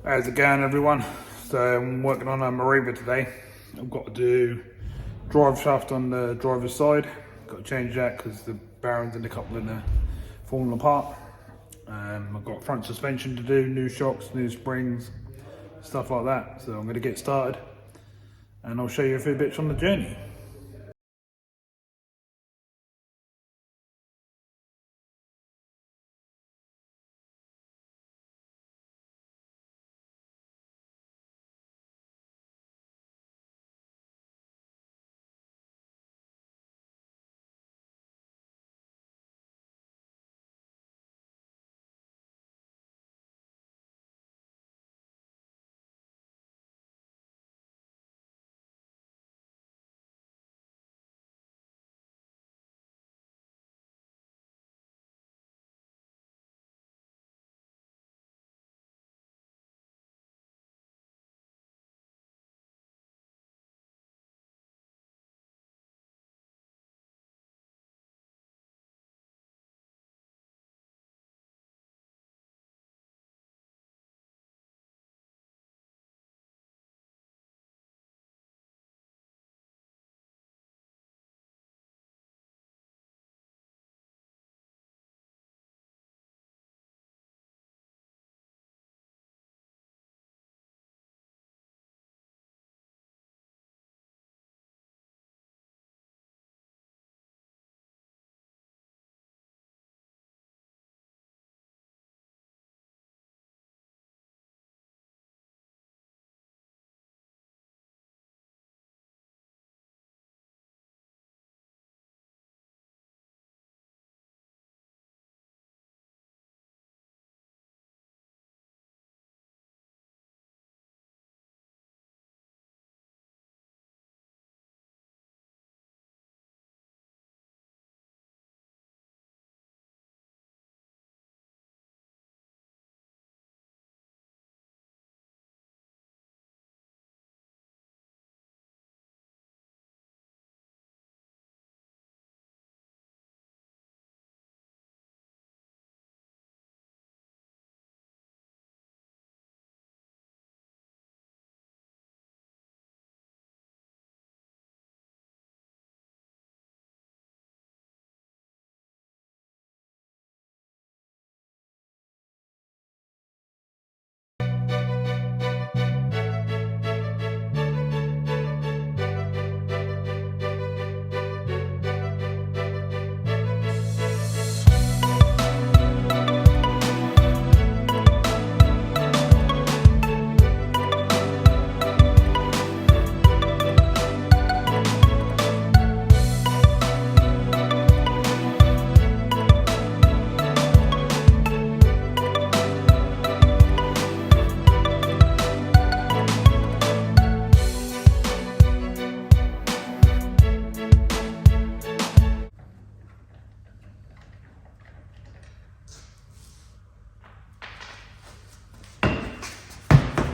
How's it going, everyone? So I'm working on a Meriva today. I've got to do drive shaft on the driver's side. Got to change that because the bearings and the coupling are falling apart. I've got front suspension to do, new shocks, new springs, stuff like that. So I'm going to get started and I'll show you a few bits on the journey.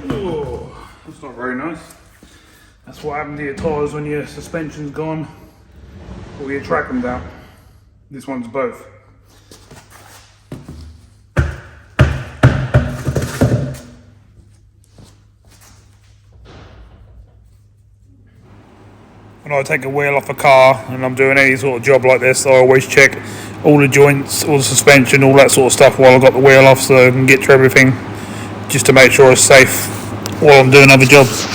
Oh, that's not very nice. That's what happened to your tyres when your suspension's gone or your track comes out. This one's both. When I take a wheel off a car and I'm doing any sort of job like this, I always check all the joints, all the suspension, all that sort of stuff while I've got the wheel off so I can get to everything just to make sure it's safe while I'm doing other jobs.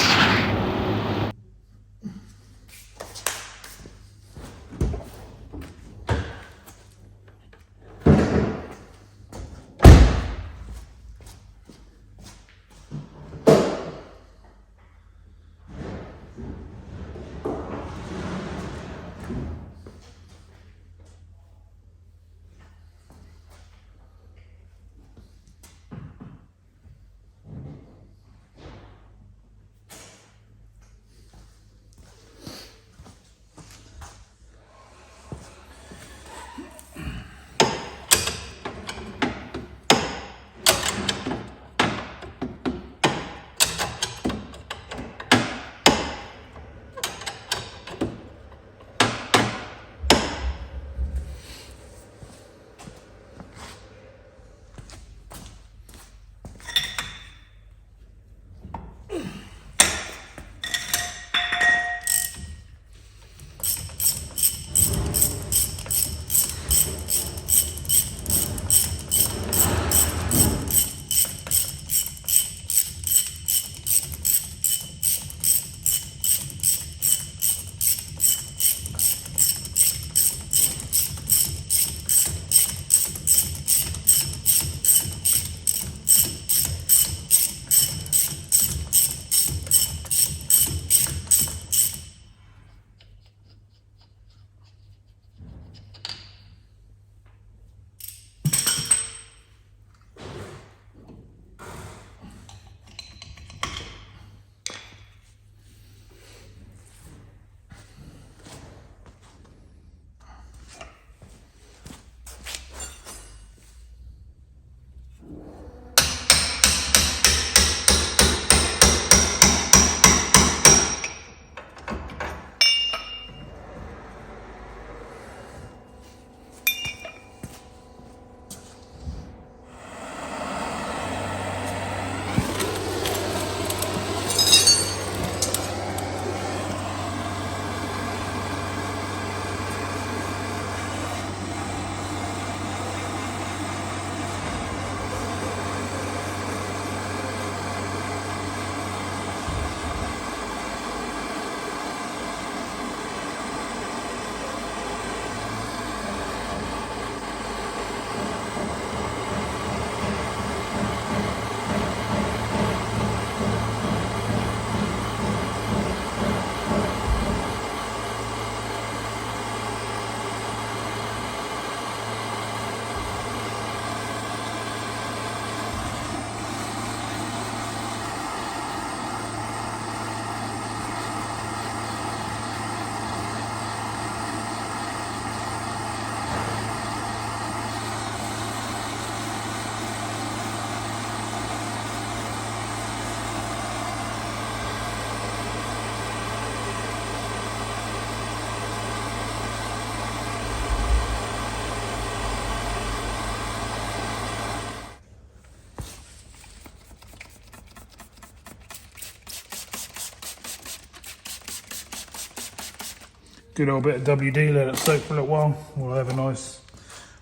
do a little bit of WD, let it soak for a little while. We'll have a nice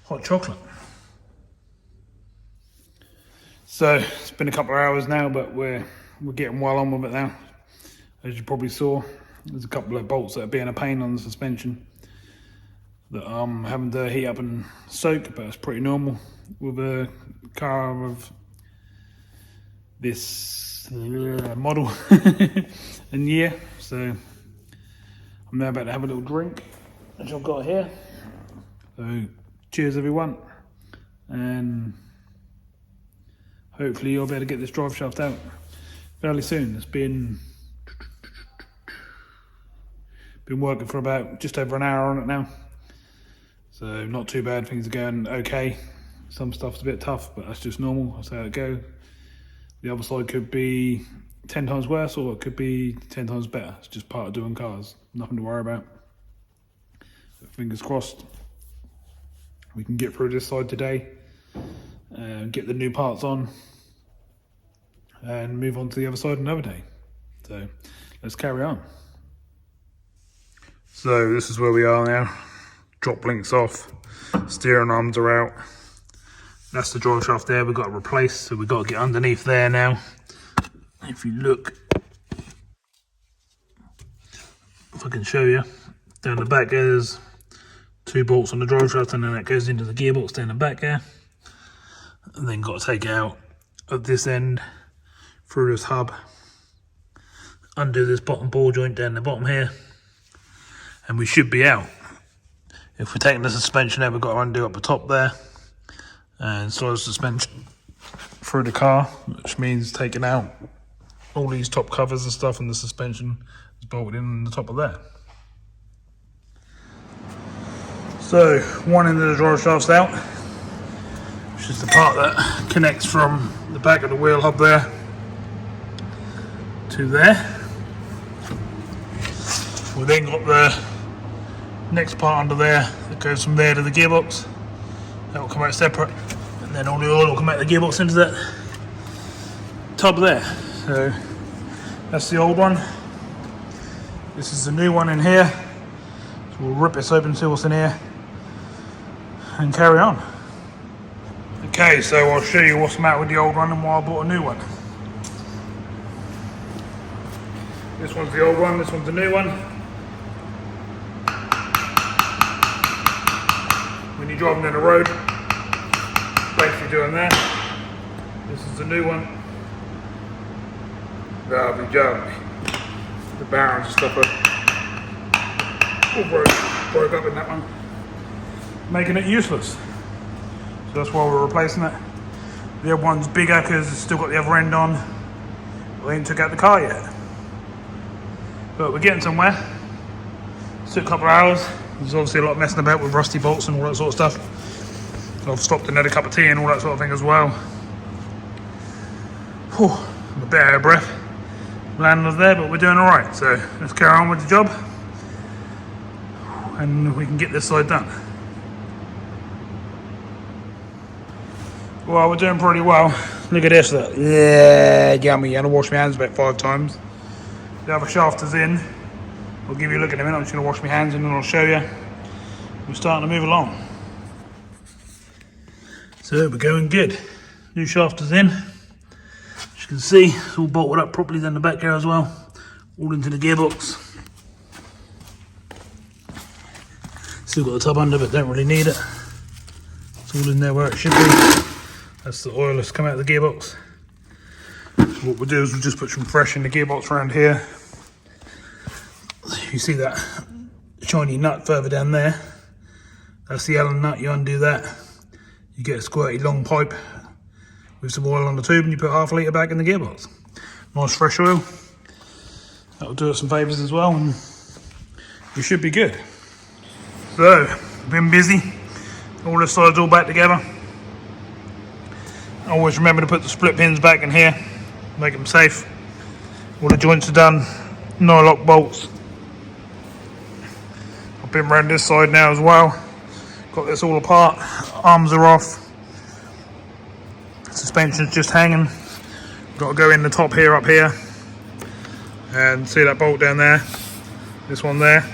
hot chocolate. So it's been a couple of hours now, but we're getting well on with it now. As you probably saw, there's a couple of bolts that are being a pain on the suspension that I'm having to heat up and soak, but it's pretty normal with a car of this model and year. So I'm now about to have a little drink, which I've got here. So cheers everyone, and hopefully you'll be able to get this drive shaft out fairly soon. It's been working for about just over an hour on it now. So not too bad, things are going okay. Some stuff's a bit tough, but that's just normal, that's how it goes. The other side could be 10 times worse, or it could be 10 times better. It's just part of doing cars, nothing to worry about. So fingers crossed, we can get through this side today, and get the new parts on, and move on to the other side another day. So let's carry on. So this is where we are now. Drop links off, steering arms are out. That's the drive shaft there, we've got to replace, so we've got to get underneath there now. If you look, if I can show you, down the back there's 2 bolts on the drive shaft, and then that goes into the gearbox down the back there. And then got to take it out at this end, through this hub, undo this bottom ball joint down the bottom here, and we should be out. If we're taking the suspension out, we've got to undo up the top there and slide the suspension through the car, which means taking out all these top covers and stuff, and the suspension is bolted in the top of there. So one end of the drive shaft's out, which is the part that connects from the back of the wheel hub there to there. We then got the next part under there that goes from there to the gearbox. That will come out separate, and then all the oil will come out the gearbox into that tub there. So that's the old one. This is the new one in here. So we'll rip this open, see what's in here, and carry on. Okay, so I'll show you what's the matter with the old one and why I bought a new one. This one's the old one, this one's the new one. When you're driving down the road, basically doing that. This is the new one. Lovely job. The barons and stuff are all broke up in that one, making it useless. So that's why we're replacing it. The other one's bigger because it's still got the other end on. We ain't took out the car yet. But we're getting somewhere. It took a couple of hours. There's obviously a lot of messing about with rusty bolts and all that sort of stuff. I've stopped and had a cup of tea and all that sort of thing as well. Whew, I'm a bit out of breath. Landing there, but we're doing alright. So let's carry on with the job, and we can get this side done. Well, we're doing pretty well. Look at this, look. Yeah, yummy. I'm gonna wash my hands about 5 times. The other shaft is in. I'll give you a look in a minute. I'm just gonna wash my hands and then I'll show you. We're starting to move along. So we're going good. New shaft is in. As you can see, it's all bolted up properly down the back there as well. All into the gearbox. Still got the tub under, but don't really need it. It's all in there where it should be. That's the oil that's come out of the gearbox. So what we'll do is we'll just put some fresh in the gearbox around here. You see that shiny nut further down there? That's the Allen nut. You undo that, you get a squirty long pipe with some oil on the tube, and you put half a litre back in the gearbox. Nice fresh oil. That'll do us some favours as well, and we should be good. So, been busy. All the sides all back together. Always remember to put the split pins back in here, make them safe. All the joints are done, no lock bolts. I've been around this side now as well. Got this all apart, arms are off. Suspension's just hanging. Got to go in the top here, up here. And see that bolt down there? This one there.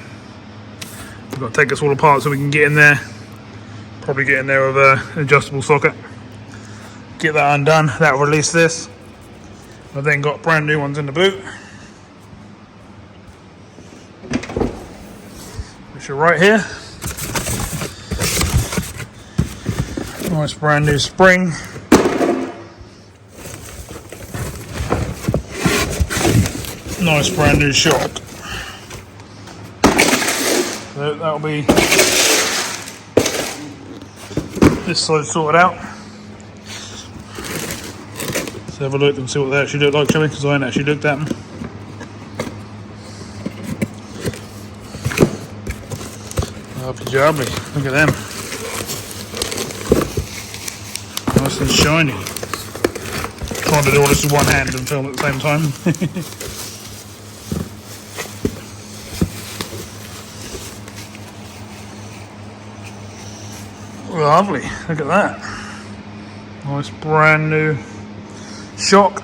We've got to take this all apart so we can get in there. Probably get in there with an adjustable socket. Get that undone, that'll release this. I've then got brand new ones in the boot, which are right here. Nice brand new spring. Nice brand new shock. So that'll be this side sorted out. Let's have a look and see what they actually look like, shall we? Because I ain't actually looked at them. Lovely jubbly, look at them. Nice and shiny. Trying to do all this with one hand and film at the same time. Lovely, look at that. Nice brand new shock.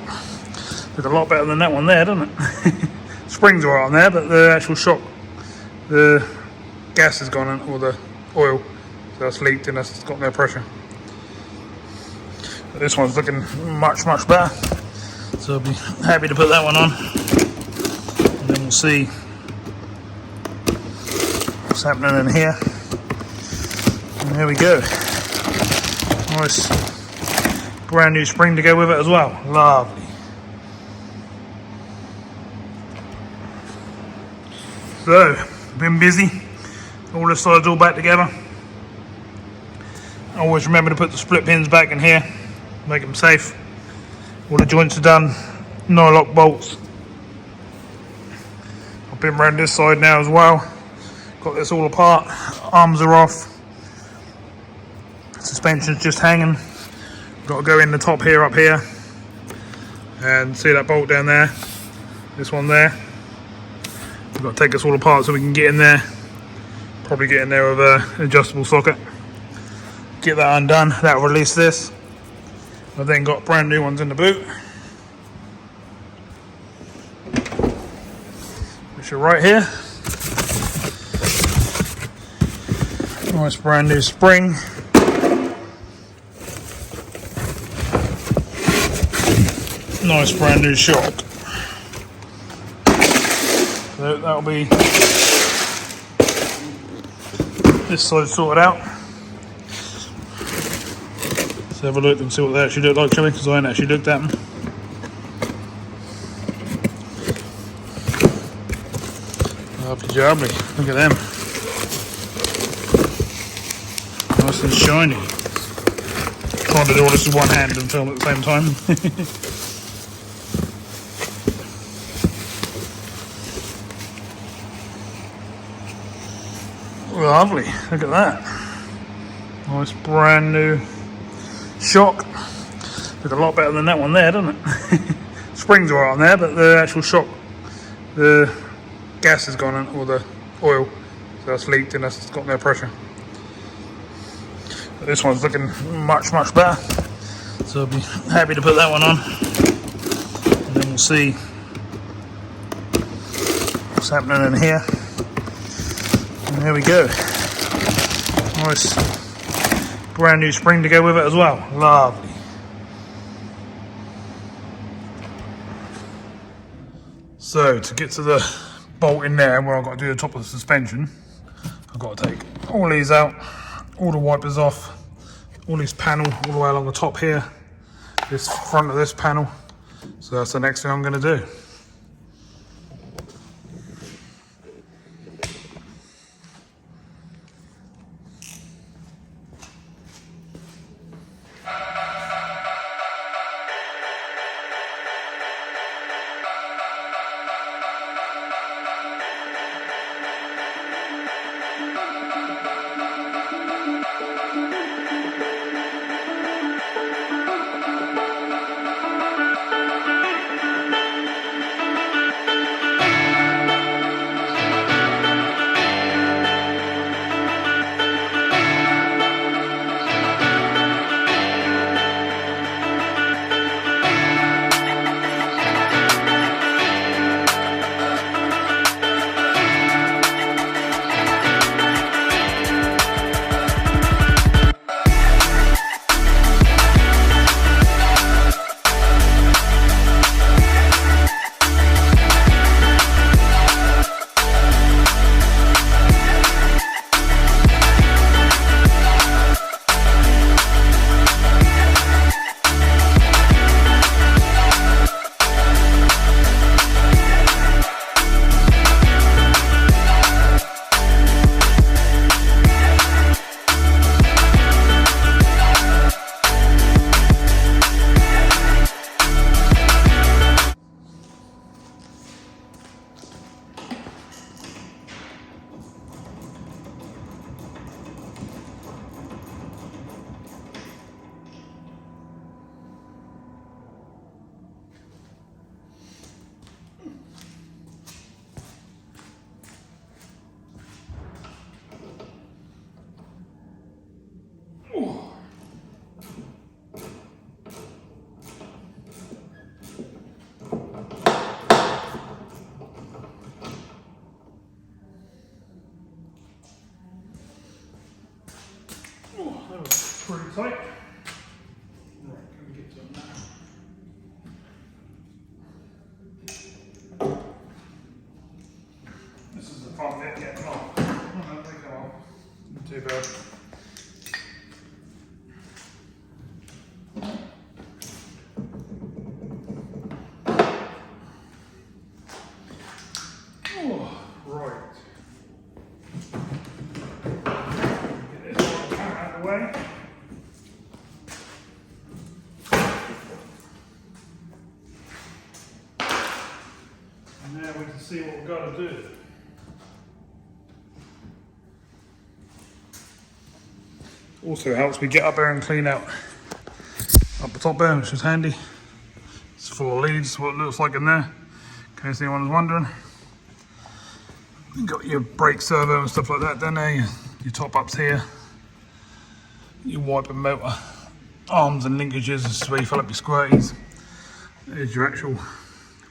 Looks a lot better than that one there, doesn't it? Springs are on there, but the actual shock, the gas has gone in, or the oil, so that's leaked and that's got no pressure. But this one's looking much better, so I'll be happy to put that one on, and then we'll see what's happening in here. And there we go. Nice brand new spring to go with it as well. Lovely. So, been busy. All the sides all back together. Always remember to put the split pins back in here. Make them safe. All the joints are done. No lock bolts. I've been around this side now as well. Got this all apart. Arms are off. Suspension's just hanging. Got to go in the top here, up here, and see that bolt down there. This one there. We've got to take this all apart so we can get in there. Probably get in there with an adjustable socket. Get that undone. That'll release this. I've then got brand new ones in the boot, which are right here. Nice brand new spring. Nice brand new shock. So that'll be this side sorted out. Let's have a look and see what they actually look like, shall we? Because I ain't actually looked at them. Lovely jubbly, look at them. Nice and shiny. Trying to do all this with one hand and film at the same time. Lovely, look at that. Nice brand new shock. Looks a lot better than that one there, doesn't it? Springs are on there, but the actual shock, the gas has gone in, or the oil, so that's leaked and that's got no pressure. But this one's looking much better, so I'll be happy to put that one on, and then we'll see what's happening in here. And there we go. Nice brand new spring to go with it as well. Lovely. So to get to the bolt in there where I've got to do the top of the suspension, I've got to take all these out, all the wipers off, all this panel all the way along the top here, this front of this panel. So that's the next thing I'm going to do. see what we've got to do. Also helps me get up there and clean out up the top there, which is handy. It's full of leads, what it looks like in there, in case anyone was wondering. You've got your brake servo and stuff like that down there, your top ups here, your wiper motor arms and linkages, this is where you fill up your squirties. There's your actual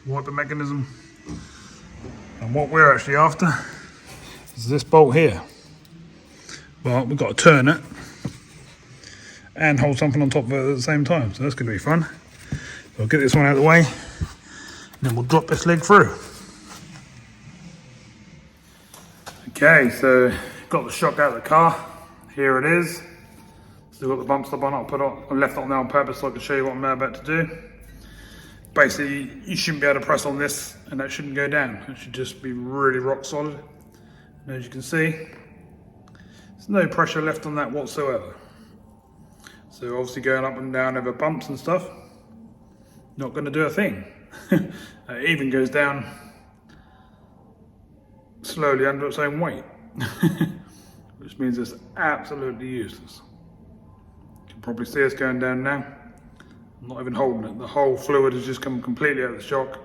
wiper mechanism. And what we're actually after is this bolt here. But we've got to turn it and hold something on top of it at the same time, so that's going to be fun. So I'll get this one out of the way, and then we'll drop this leg through. Okay, so got the shock out of the car. Here it is. Still got the bump stop on it. I left it on there on purpose so I can show you what I'm about to do. Basically, you shouldn't be able to press on this, and that shouldn't go down. It should just be really rock solid. And as you can see, there's no pressure left on that whatsoever. So obviously going up and down over bumps and stuff, not going to do a thing. It even goes down slowly under its own weight, which means it's absolutely useless. You can probably see us going down now. I'm not even holding it. The whole fluid has just come completely out of the shock.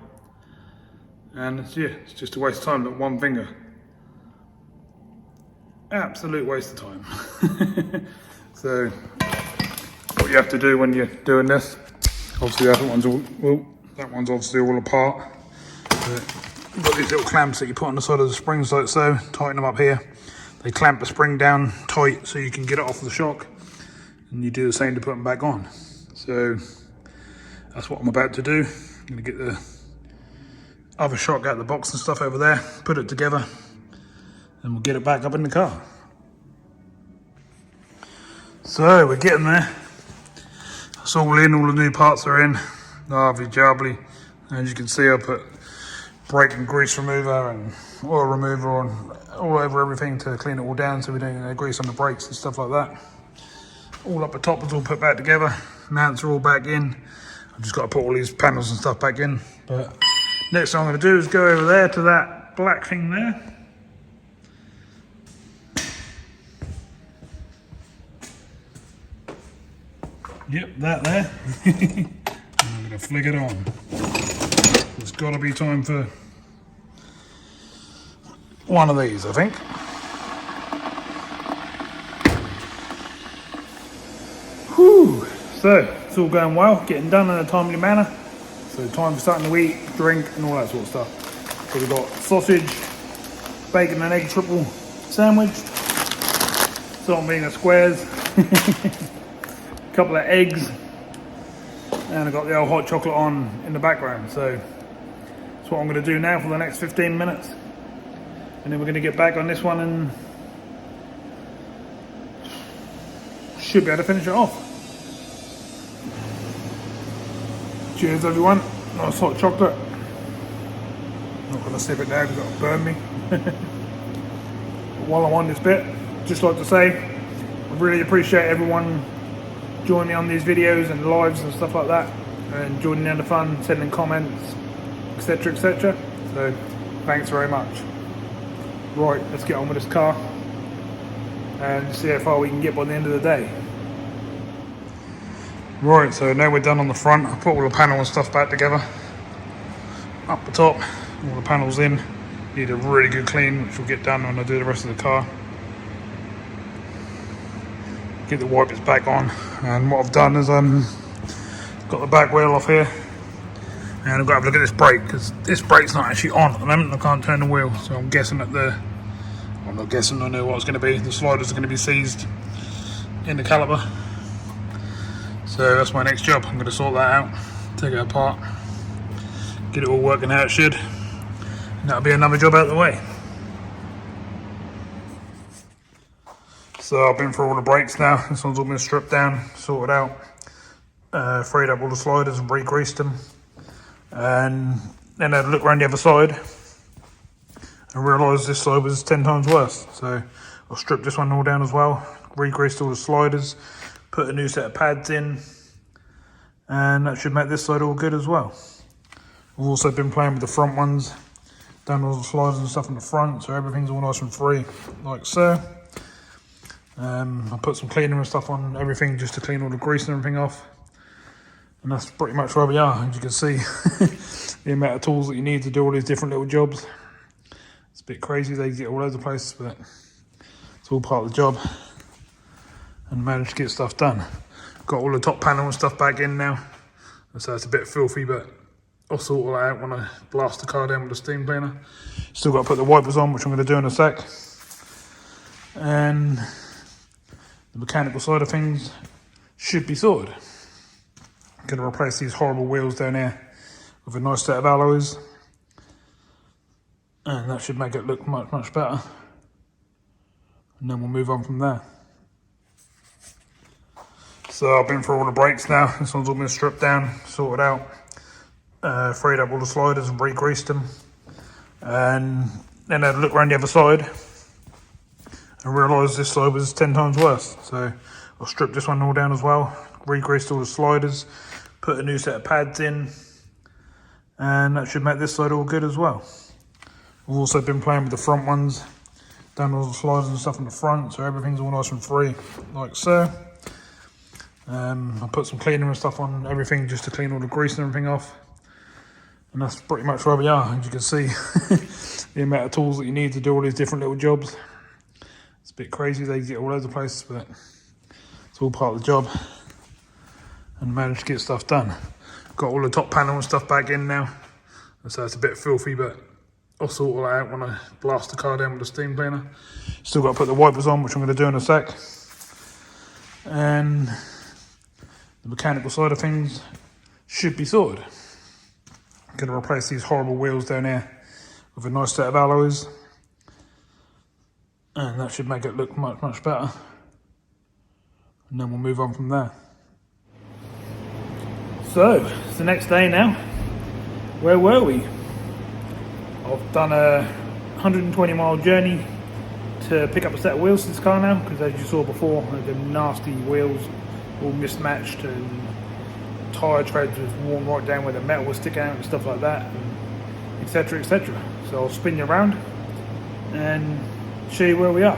And it's just a waste of time, look, one finger. Absolute waste of time. So what you have to do when you're doing this, obviously that one's obviously all apart. You've got these little clamps that you put on the side of the springs like so, tighten them up here. They clamp the spring down tight so you can get it off the shock, and you do the same to put them back on. So that's what I'm about to do. I'm going to get the other shock out of the box and stuff over there, put it together, and we'll get it back up in the car. So we're getting there. It's all in, all the new parts are in. Lovely jubbly. As you can see, I put brake and grease remover and oil remover on all over everything to clean it all down so we don't get grease on the brakes and stuff like that. All up the top is all put back together. Mounts are all back in. I've just got to put all these panels and stuff back in. But next thing I'm going to do is go over there to that black thing there. Yep, that there. And I'm going to flick it on. There's got to be time for one of these, I think. Whew. So, it's all going well, getting done in a timely manner. So time for starting to eat, drink and all that sort of stuff. So we've got sausage, bacon and egg triple sandwich, salt being squares, a couple of eggs, and I've got the old hot chocolate on in the background. So that's what I'm going to do now for the next 15 minutes. And then we're going to get back on this one and should be able to finish it off. Cheers everyone, nice hot chocolate. Not going to sip it now because it'll burn me. But while I'm on this bit, just like to say, I really appreciate everyone joining me on these videos and lives and stuff like that, and joining in the fun, sending comments, etc, etc. So thanks very much. Right, let's get on with this car and see how far we can get by the end of the day. Right, so now we're done on the front. I put all the panel and stuff back together. Up the top, all the panels in. Need a really good clean, which we'll get done when I do the rest of the car. Get the wipers back on. And what I've done is got the back wheel off here. And I've got to have a look at this brake, because this brake's not actually on at the moment. I can't turn the wheel, so I'm guessing that I'm not guessing, I know what it's going to be. The sliders are going to be seized in the caliper. So that's my next job. I'm going to sort that out, take it apart, get it all working how it should, and that'll be another job out of the way. So I've been through all the brakes now. This one's all been stripped down, sorted out, freed up all the sliders and re-greased them, and then I had a look around the other side and realised this side was 10 times worse. So I stripped this one all down as well, re-greased all the sliders, put a new set of pads in, and that should make this side all good as well. I've also been playing with the front ones, Done all the sliders and stuff in the front, so everything's all nice and free, like so. I put some cleaner and stuff on everything just to clean all the grease and everything off. And that's pretty much where we are. As you can see, the amount of tools that you need to do all these different little jobs. It's a bit crazy, they get all over the place, but it's all part of the job. And managed to get stuff done. Got all the top panel and stuff back in now. So it's a bit filthy, but I'll sort all that out when I blast the car down with the steam cleaner. Still got to put the wipers on, which I'm going to do in a sec. And the mechanical side of things should be sorted. I'm going to replace these horrible wheels down here with a nice set of alloys. And that should make it look much, much better. And then we'll move on from there. So I've been through all the brakes now. This one's all been stripped down, sorted out. Freed up all the sliders and re-greased them. And then I had a look around the other side and realised this side was 10 times worse. So I'll strip this one all down as well, re-greased all the sliders, put a new set of pads in, and that should make this side all good as well. We've also been playing with the front ones, done all the sliders and stuff in the front, so everything's all nice and free, like so. I put some cleaner and stuff on everything just to clean all the grease and everything off. And that's pretty much where we are. As you can see, the amount of tools that you need to do all these different little jobs. It's a bit crazy, they get all over the place, but it's all part of the job. And managed to get stuff done. Got all the top panel and stuff back in now. So it's a bit filthy, but I'll sort all that out when I blast the car down with the steam cleaner. Still got to put the wipers on, which I'm going to do in a sec. And the mechanical side of things should be sorted. I'm going to replace these horrible wheels down here with a nice set of alloys. And that should make it look much, much better. And then we'll move on from there. So, it's the next day now. Where were we? I've done a 120-mile journey to pick up a set of wheels for this car now, because as you saw before, the nasty wheels all mismatched and tyre treads was worn right down where the metal was sticking out and stuff like that, etc, etc. So I'll spin you around and show you where we are.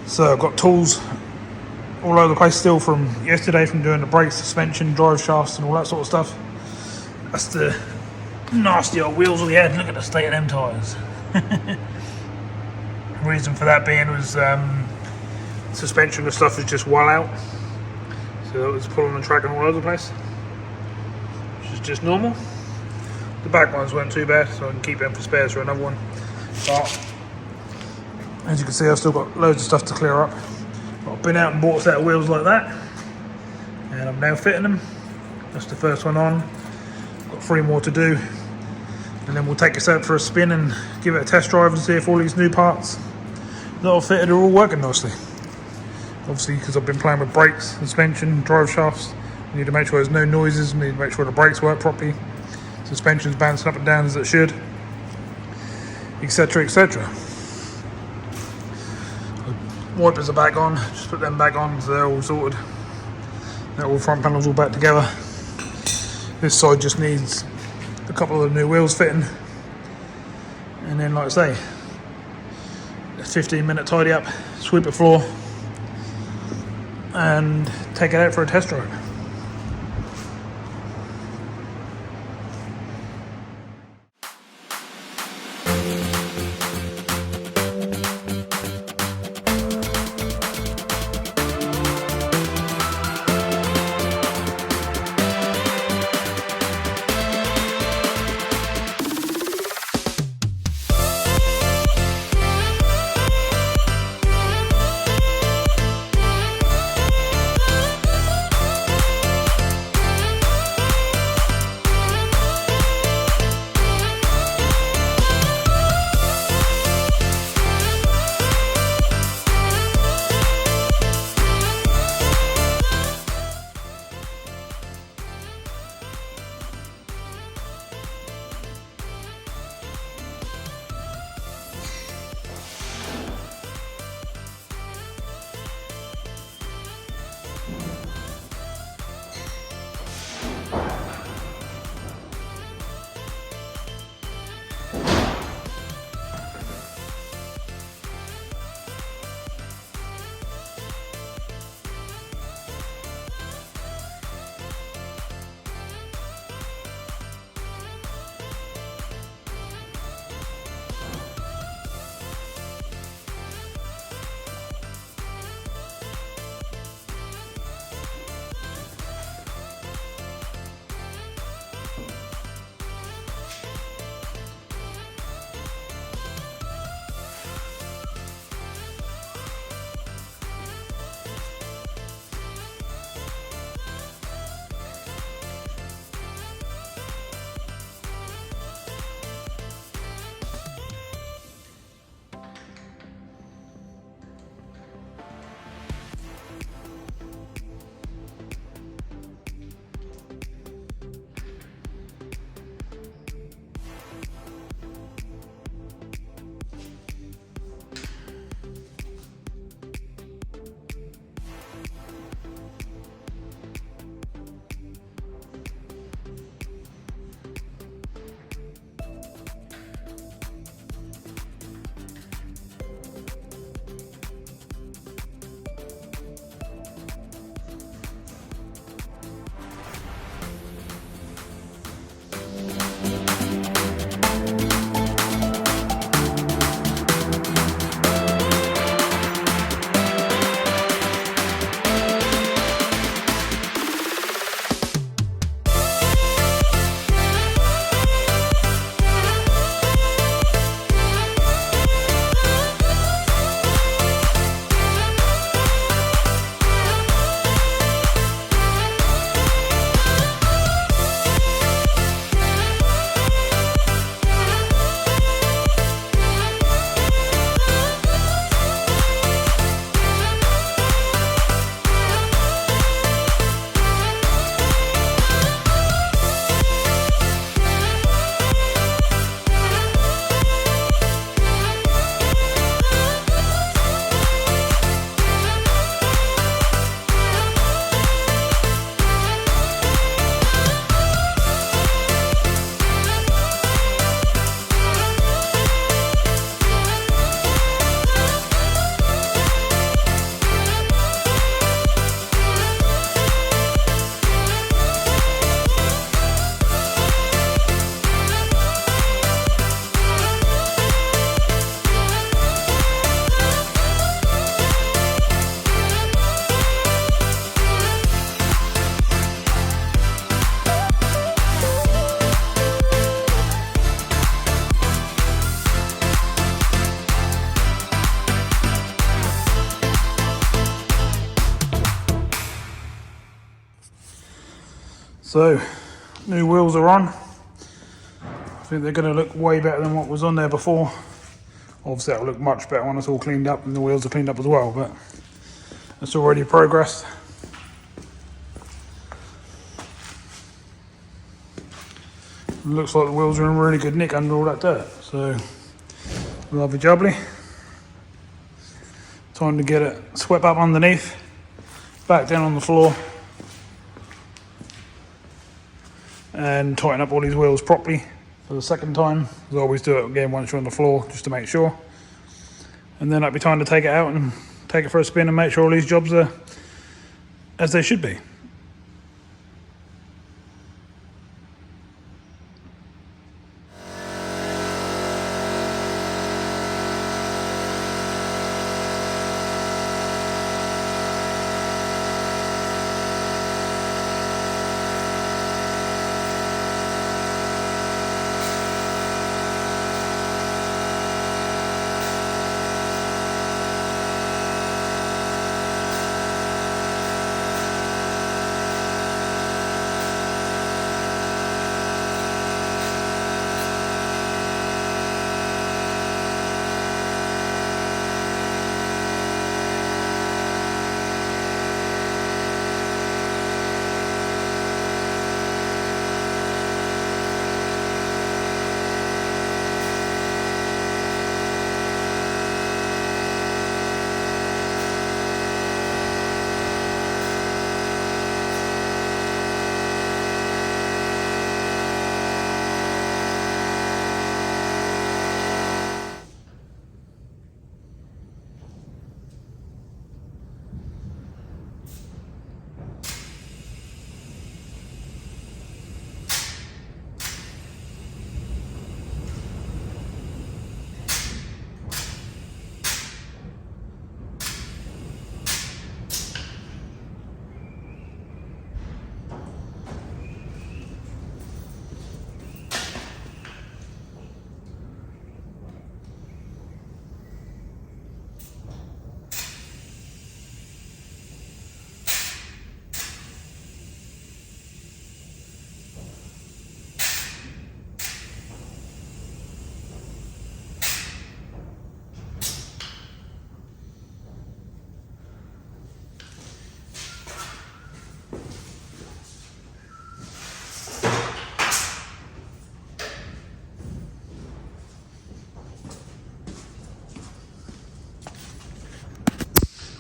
So I've got tools all over the place still from yesterday, from doing the brakes, suspension, drive shafts and all that sort of stuff. That's the nasty old wheels we had. Look at the state of them tyres. Reason for that being was suspension and stuff was just well out, so it was pulling the track all over the place, which is just normal. The back ones weren't too bad, so I can keep them for spares for another one. But as you can see, I've still got loads of stuff to clear up. I've been out and bought a set of wheels like that, and I'm now fitting them. That's the first one on. Got 3 more to do, and then we'll take this out for a spin and give it a test drive and see if all these new parts that I've fitted are all working nicely. Obviously, because I've been playing with brakes, suspension, drive shafts, I need to make sure there's no noises, I need to make sure the brakes work properly, suspension's bouncing up and down as it should, etc, etc. Wipers are back on, just put them back on so they're all sorted. They're all front panels all back together. This side just needs a couple of the new wheels fitting, and then, like I say, a 15-minute tidy up, sweep the floor and take it out for a test drive. So, new wheels are on. I think they're going to look way better than what was on there before. Obviously that'll look much better when it's all cleaned up and the wheels are cleaned up as well, but it's already progressed. It looks like the wheels are in really good nick under all that dirt, so lovely jubbly. Time to get it swept up underneath, back down on the floor, and tighten up all these wheels properly for the second time. As I always do it again once you're on the floor, just to make sure. And then it'll be time to take it out and take it for a spin and make sure all these jobs are as they should be.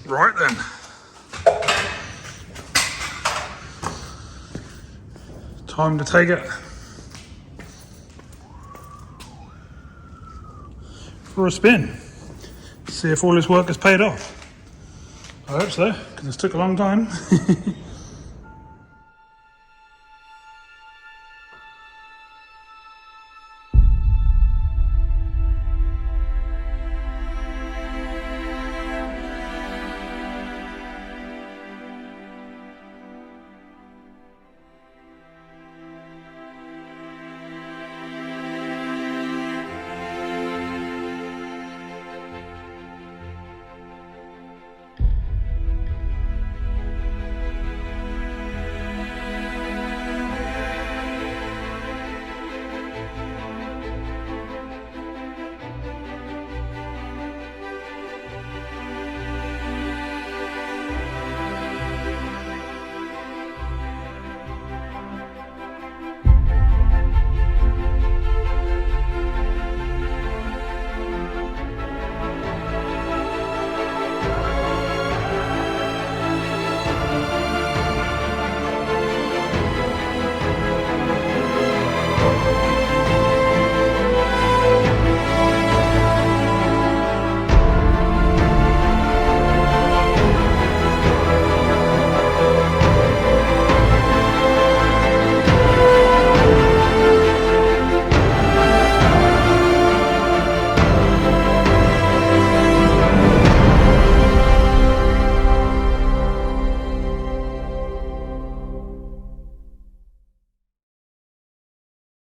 Right then. Time to take it for a spin. See if all this work has paid off. I hope so, because this took a long time.